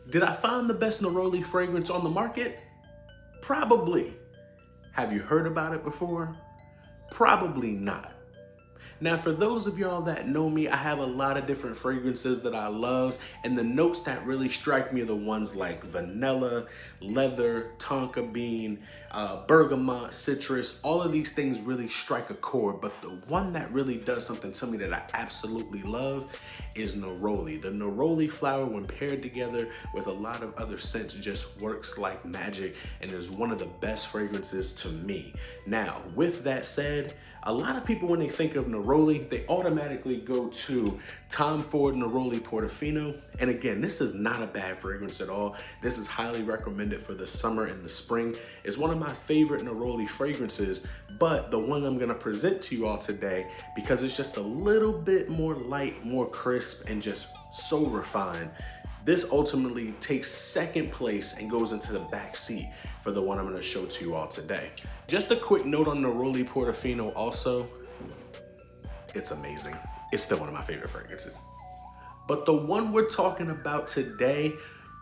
Did I find the best Neroli fragrance on the market? Probably. Have you heard about it before? Probably not. Now, for those of y'all that know me, I have a lot of different fragrances that I love, and the notes that really strike me are the ones like vanilla, leather, tonka bean, bergamot, citrus. All of these things really strike a chord, but the one that really does something to me that I absolutely love is Neroli. The Neroli flower, when paired together with a lot of other scents, just works like magic and is one of the best fragrances to me. Now, with that said, a lot of people, when they think of Neroli, they automatically go to Tom Ford Neroli Portofino. And again, this is not a bad fragrance at all. This is highly recommended for the summer and the spring. It's one of my favorite Neroli fragrances, but the one I'm gonna present to you all today, because it's just a little bit more light, more crisp, and just so refined. This ultimately takes second place and goes into the back seat for the one I'm gonna show to you all today. Just a quick note on Neroli Portofino also, it's amazing. It's still one of my favorite fragrances. But the one we're talking about today,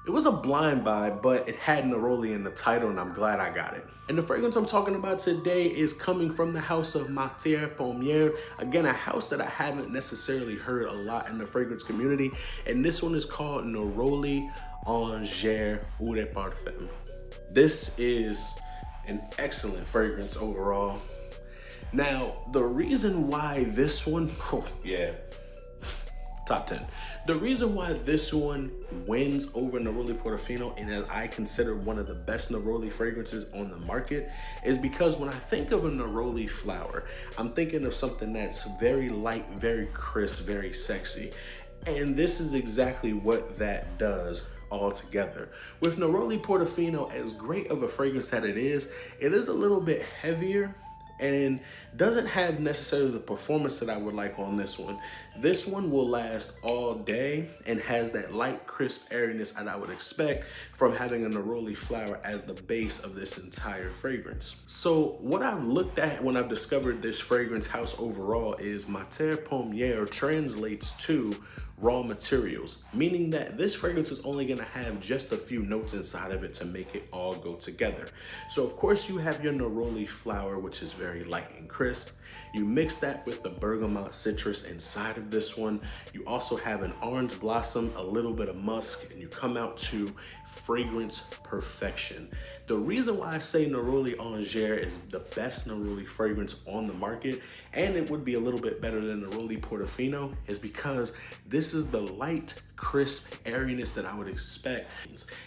it was a blind buy, but it had Neroli in the title and I'm glad I got it. And the fragrance I'm talking about today is coming from the house of Matiere Premiere. Again, a house that I haven't necessarily heard a lot in the fragrance community. And this one is called Neroli Oranger Eau de Parfum. This is an excellent fragrance overall. Now, the reason why this one, top 10. The reason why this one wins over Neroli Portofino and that I consider one of the best Neroli fragrances on the market is because when I think of a Neroli flower, I'm thinking of something that's very light, very crisp, very sexy. And this is exactly what that does all together. With Neroli Portofino, as great of a fragrance that it is a little bit heavier and doesn't have necessarily the performance that I would like on this one. This one will last all day and has that light, crisp airiness that I would expect from having a Neroli flower as the base of this entire fragrance. So what I've looked at when I've discovered this fragrance house overall is Matiere Premiere translates to raw materials, meaning that this fragrance is only gonna have just a few notes inside of it to make it all go together. So of course you have your Neroli flower, which is very light and crisp. You mix that with the bergamot citrus inside of this one. You also have an orange blossom, a little bit of musk, and you come out to fragrance perfection. The reason why I say Neroli Oranger is the best Neroli fragrance on the market, and it would be a little bit better than Neroli Portofino, is because this is the light, crisp airiness that I would expect.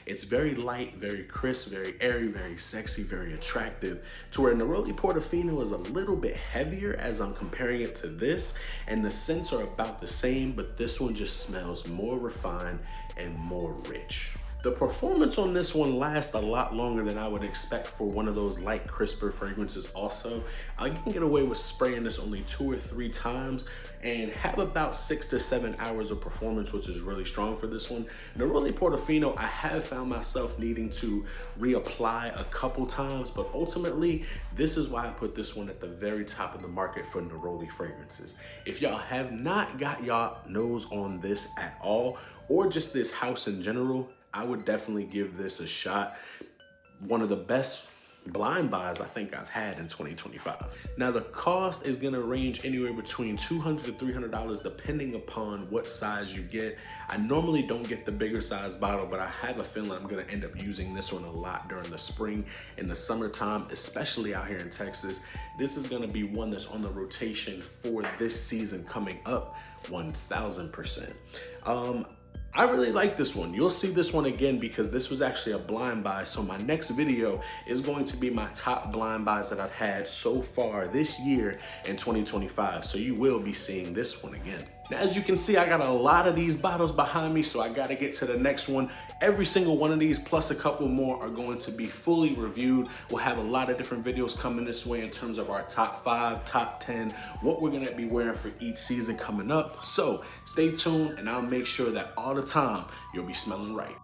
It's very light, very crisp, very airy, very sexy, very attractive, to where Neroli Portofino is a little bit heavier as I'm comparing it to this, and the scents are about the same, but this one just smells more refined and more rich. The performance on this one lasts a lot longer than I would expect for one of those light, crisper fragrances also. I can get away with spraying this only 2 or 3 times and have about 6 to 7 hours of performance, which is really strong for this one. Neroli Portofino, I have found myself needing to reapply a couple times, but ultimately, this is why I put this one at the very top of the market for Neroli fragrances. If y'all have not got y'all nose on this at all, or just this house in general, I would definitely give this a shot. One of the best blind buys I think I've had in 2025. Now the cost is gonna range anywhere between $200 to $300 depending upon what size you get. I normally don't get the bigger size bottle, but I have a feeling I'm gonna end up using this one a lot during the spring and the summertime, especially out here in Texas. This is gonna be one that's on the rotation for this season coming up 1000%. I really like this one. You'll see this one again because this was actually a blind buy. So my next video is going to be my top blind buys that I've had so far this year in 2025. So you will be seeing this one again. Now, as you can see, I got a lot of these bottles behind me, so I gotta get to the next one. Every single one of these, plus a couple more, are going to be fully reviewed. We'll have a lot of different videos coming this way in terms of our top 5, top 10, what we're gonna be wearing for each season coming up. So stay tuned and I'll make sure that all the time you'll be smelling right.